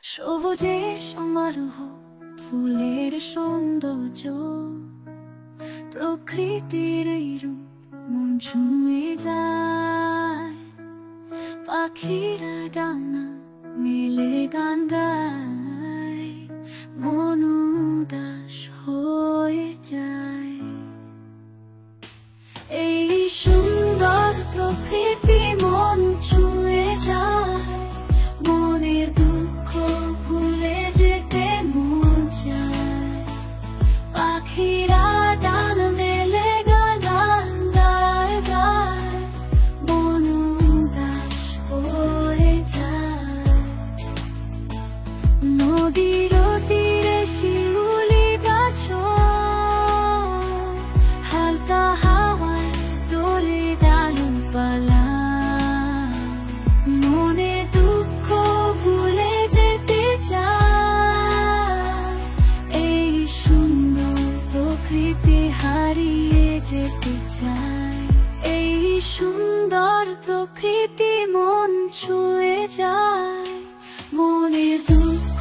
সবুজে সমারোহ, ফুলের সৌন্দর্য, প্রকৃতির এই রূপ মন ছুঁয়ে যায়। পাখিরা ডানা মেলে গান গায়, মন উদাস হয়ে যায়। এই সুন্দর প্রকৃতি মন ছুঁয়ে যায়, মনের দুঃখ ভুলে যেতে মন চায়। পাখিরা ডানা মেলে গান গায় গায়, মন উদাস হয়ে যায়। নদীর তীরে শিউলি গাছ হালকা হাওয়ায় দোলে ডালপালা, মনে দুঃখ ভুলে যেতে চায়। এই সুন্দর প্রকৃতি হারিয়ে যেতে চায়। এই সুন্দর প্রকৃতি মন ছুঁয়ে যায়, মনের দুঃখ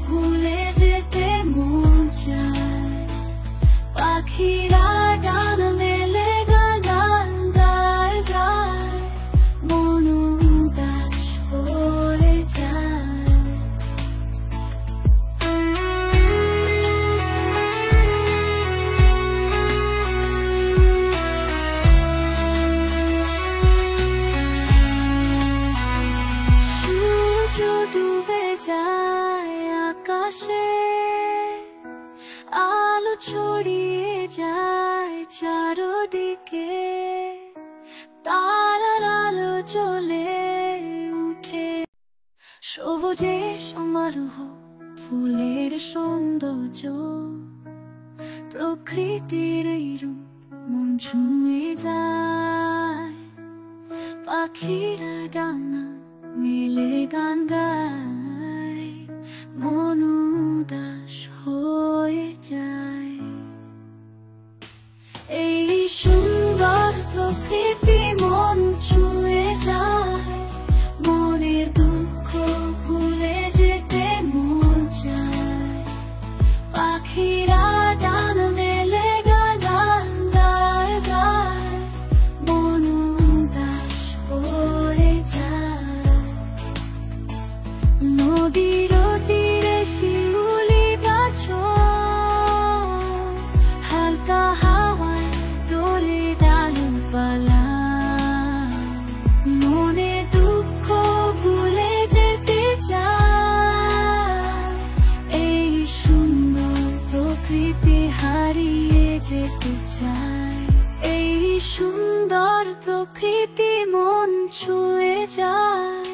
ভুলে যেতে মন চায়। পাখিরা ডানা মেলে গান গায় গায়, মন উদাস হয়ে যায়। সূর্য ডুবে যায় আকাশে, আলো ছড়িয়ে যায় চারদিকে। তারার আলো জ্বলে উঠে, সবুজে সমারোহ, ফুলের সৌন্দর্য, প্রকৃতির এই রূপ মন ছুঁয়ে যায়। পাখিরা ডানা মেলে গান গায়, মন উদাস হয়ে যায়। এই সুন্দর প্রকৃতি মন ছুঁয়ে যায়, মনের দুঃখ ভুলে যেতে মন চায়। পাখিরা ডানা মেলে গান গায় গায়, মন উদাস হয়ে যায়। নদীর তীরে শিউলি গাছ হালকা হাওয়ায় দোলে ডালপালা, মনে দুঃখ ভুলে যেতে চায়। এই সুন্দর প্রকৃতি হারিয়ে যেতে চায়। এই সুন্দর প্রকৃতি মন ছুঁয়ে যায়,